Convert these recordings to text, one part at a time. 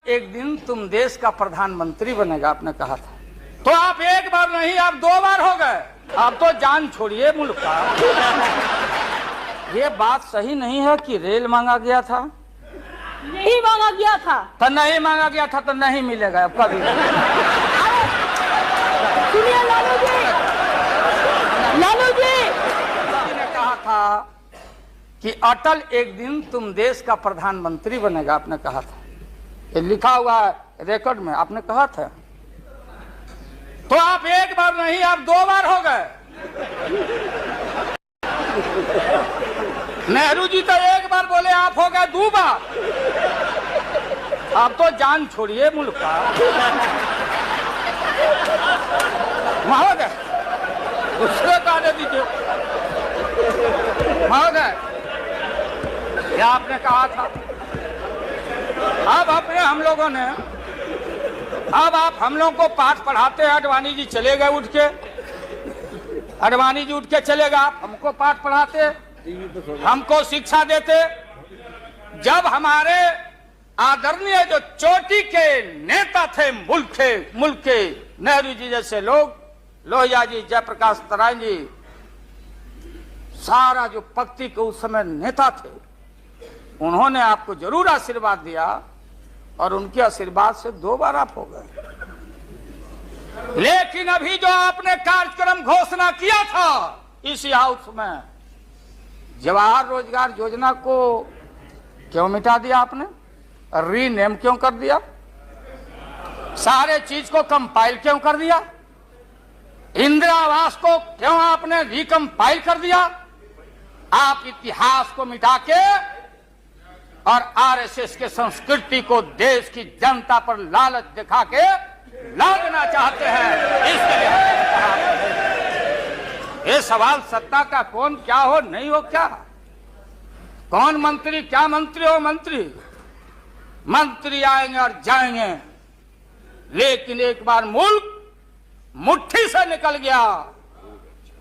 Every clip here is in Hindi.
एक दिन तुम देश का प्रधानमंत्री बनेगा, आपने कहा था। तो आप एक बार नहीं, आप 2 बार हो गए। आप तो जान छोड़िए मुल्क का। ये बात सही नहीं है कि रेल मांगा गया था। नहीं मांगा गया था तो नहीं मांगा गया था तो नहीं मिलेगा अब कभी। सुनिए लालू जी ने कहा था कि अटल एक दिन तुम देश का प्रधानमंत्री बनेगा, आपने कहा था। ये लिखा हुआ है रिकॉर्ड में, आपने कहा था। तो आप एक बार नहीं, आप 2 बार हो गए। नेहरू जी तो एक बार बोले, आप हो गए 2 बार। आप तो जान छोड़िए मुल्क का। महोदय दूसरे का दे दीजिए। महोदय क्या आपने कहा था। अब अपने हम लोगों ने, अब आप हम लोग को पाठ पढ़ाते हैं। अडवाणी जी चले गए उठ के, अडवाणी जी उठ के चले गए। आप हमको पाठ पढ़ाते, हमको शिक्षा देते। जब हमारे आदरणीय जो चोटी के नेता थे मुल्क के नेहरू जी जैसे लोग, लोहिया जी, जयप्रकाश नारायण जी, सारा जो पक्ति के उस समय नेता थे, उन्होंने आपको जरूर आशीर्वाद दिया और उनके आशीर्वाद से 2 बार आप हो गए। लेकिन अभी जो आपने कार्यक्रम घोषणा किया था इसी हाउस में, जवाहर रोजगार योजना को क्यों मिटा दिया आपने? रीनेम क्यों कर दिया? सारे चीज को कंपाइल क्यों कर दिया? इंदिरा आवास को क्यों आपने रिकंपाइल कर दिया? आप इतिहास को मिटा के और आरएसएस के संस्कृति को देश की जनता पर लालच दिखा के लादना चाहते हैं। इसके लिए ये सवाल सत्ता का कौन क्या हो नहीं हो, क्या कौन मंत्री, क्या मंत्री हो। मंत्री आएंगे और जाएंगे, लेकिन एक बार मुल्क मुट्ठी से निकल गया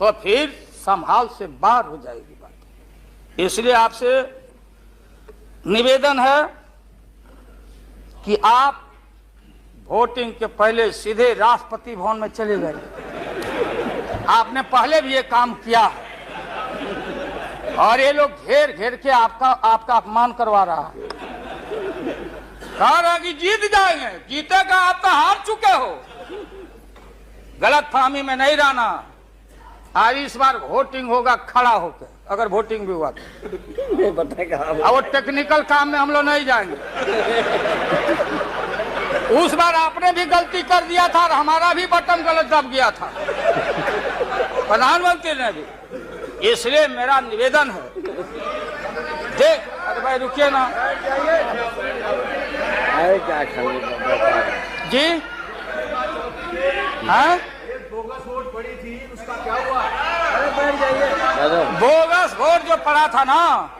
तो फिर संभाल से बाहर हो जाएगी बात। इसलिए आपसे निवेदन है कि आप वोटिंग के पहले सीधे राष्ट्रपति भवन में चले गए। आपने पहले भी ये काम किया है और ये लोग घेर घेर के आपका अपमान करवा रहा है। कह रहा कि जीत जाएंगे, जीतेगा, आप तो हार चुके हो। गलत फहमी में नहीं रहना। आज इस बार वोटिंग होगा खड़ा होकर, अगर वोटिंग भी हुआ तो वो टेक्निकल काम में हम लोग नहीं जाएंगे। उस बार आपने भी गलती कर दिया था और हमारा भी बटन गलत दब गया था, प्रधानमंत्री ने भी। इसलिए मेरा निवेदन है, देख, अरे भाई रुकिए ना जी। हाँ, बोगस वोट पड़ी थी, उसका क्या हुआ? बोगस वोट जो पड़ा था ना,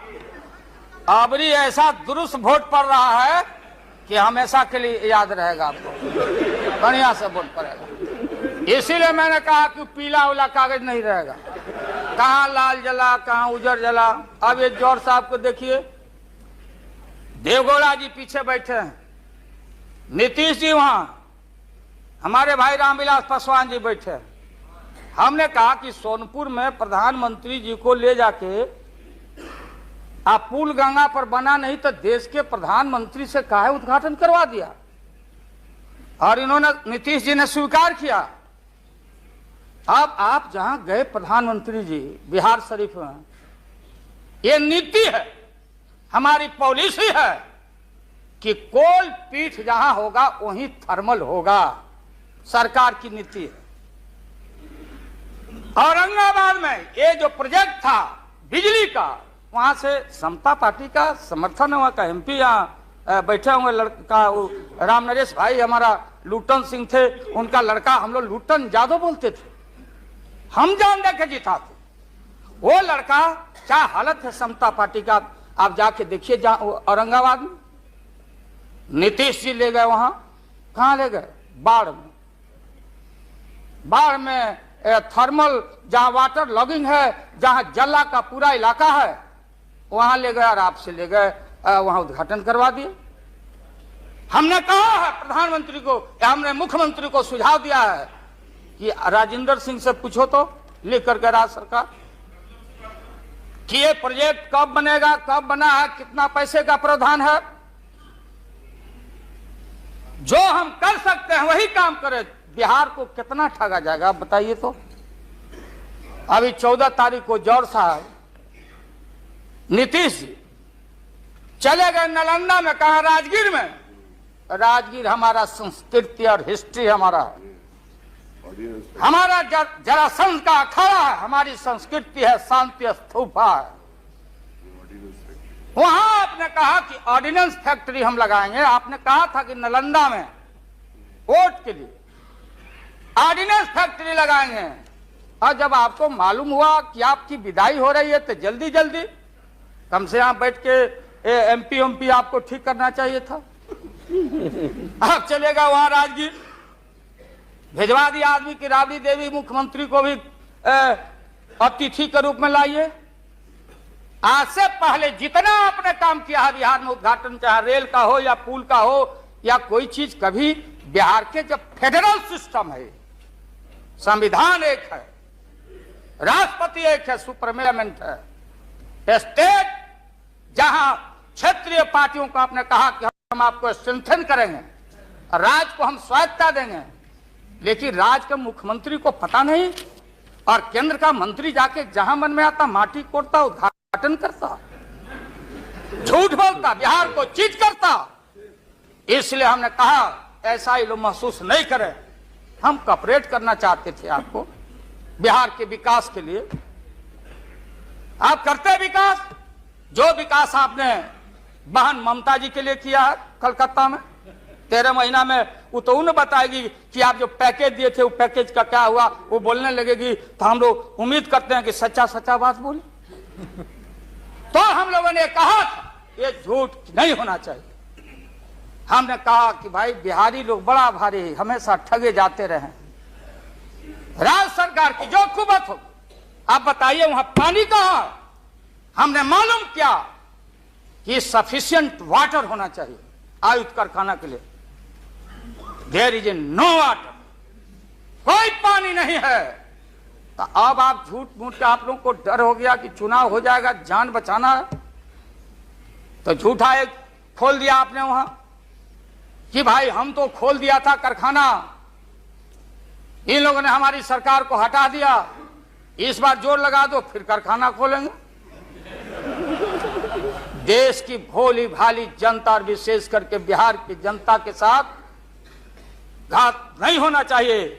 अबरी ऐसा दुरुस्त वोट पड़ रहा है कि हमेशा के लिए याद रहेगा आपको। बढ़िया से वोट पड़ेगा। इसीलिए मैंने कहा कि पीला वाला कागज नहीं रहेगा। कहाँ लाल जला, कहाँ उजर जला। अब ये जौहर साहब को देखिए, देवगौड़ा जी पीछे बैठे हैं, नीतीश जी वहां, हमारे भाई रामविलास पासवान जी बैठे। हमने कहा कि सोनपुर में प्रधानमंत्री जी को ले जाके आप पुल गंगा पर बना नहीं तो देश के प्रधानमंत्री से काहे उद्घाटन करवा दिया, और इन्होंने, नीतीश जी ने स्वीकार किया। अब आप जहां गए प्रधानमंत्री जी बिहार शरीफ में, ये नीति है, हमारी पॉलिसी है कि कोल पीठ जहां होगा वहीं थर्मल होगा। सरकार की नीति है। औरंगाबाद में ये जो प्रोजेक्ट था बिजली का, वहां से समता पार्टी का समर्थन है। वहां का एमपी यहाँ बैठे हुए लड़का, राम नरेश भाई हमारा लुटन सिंह थे, उनका लड़का, हम लोग लुटन यादव बोलते थे, हम जान दे के जीता थे। वो लड़का, क्या हालत है समता पार्टी का, आप जाके देखिए औरंगाबाद में। नीतीश जी ले गए वहां, कहां ले गए? बाढ़ में थर्मल, जहां वाटर लॉगिंग है, जहां जला का पूरा इलाका है, वहां ले गए और आपसे ले गए, वहां उद्घाटन करवा दिए। हमने कहा है प्रधानमंत्री को, हमने मुख्यमंत्री को सुझाव दिया है कि राजेंद्र सिंह से पूछो तो लिख करके राज्य सरकार कि ये प्रोजेक्ट कब बनेगा, कब बना है, कितना पैसे का प्रावधान है। जो हम कर सकते हैं वही काम करें। बिहार को कितना ठगा जाएगा आप बताइए तो। अभी 14 तारीख को जौहर साहब नीतीश जी चले गए नालंदा में, कहा राजगीर में। राजगीर हमारा संस्कृति और हिस्ट्री हमारा है, हमारा जरासंध का अखाड़ा है, हमारी संस्कृति है, शांति स्तूपा है। वहां आपने कहा कि ऑर्डिनेंस फैक्ट्री हम लगाएंगे। आपने कहा था कि नालंदा में वोट के लिए ऑर्डिनेंस फैक्ट्री लगाएंगे, और जब आपको मालूम हुआ कि आपकी विदाई हो रही है तो जल्दी जल्दी कम से कम बैठ के एमपी आपको ठीक करना चाहिए था। आप चलेगा वहां राजगीर, भिजवा दिया आदमी की राबड़ी देवी मुख्यमंत्री को भी अतिथि के रूप में लाइए। आज से पहले जितना आपने काम किया है बिहार में, उद्घाटन चाहे रेल का हो या पुल का हो या कोई चीज, कभी बिहार के जब फेडरल सिस्टम है, संविधान एक है, राष्ट्रपति एक है, सुप्रीमेंट है, स्टेट जहां क्षेत्रीय पार्टियों को आपने कहा कि हम आपको स्ट्रेंथन करेंगे, राज्य को हम स्वायत्तता देंगे, लेकिन राज्य के मुख्यमंत्री को पता नहीं, और केंद्र का मंत्री जाके जहां मन में आता माटी कोड़ता, उद्घाटन करता, झूठ बोलता, बिहार को चीट करता। इसलिए हमने कहा ऐसा ही लोग महसूस नहीं करें। हम कॉपरेट करना चाहते थे आपको बिहार के विकास के लिए। आप करते विकास, जो विकास आपने बहन ममता जी के लिए किया है कलकत्ता में 13 महीना में, वो तो उन्हें बताएगी कि आप जो पैकेज दिए थे वो पैकेज का क्या हुआ। वो बोलने लगेगी तो हम लोग उम्मीद करते हैं कि सच्चा सच्चा बात बोले। तो हम लोगों ने कहा ये झूठ नहीं होना चाहिए। हमने कहा कि भाई बिहारी लोग बड़ा भारी, हमेशा ठगे जाते रहे। राज्य सरकार की जो कुबत हो, आप बताइए वहां पानी कहां। हमने मालूम किया कि सफिशिएंट वाटर होना चाहिए आयुध कारखाना के लिए। देयर इज नो वाटर, कोई पानी नहीं है। तो अब आप झूठ मूठ के, आप लोगों को डर हो गया कि चुनाव हो जाएगा, जान बचाना है, तो झूठा एक खोल दिया आपने वहां कि भाई हम तो खोल दिया था कारखाना, इन लोगों ने हमारी सरकार को हटा दिया, इस बार जोर लगा दो फिर कारखाना खोलेंगे। देश की भोली भाली जनता और विशेष करके बिहार की जनता के साथ घात नहीं होना चाहिए।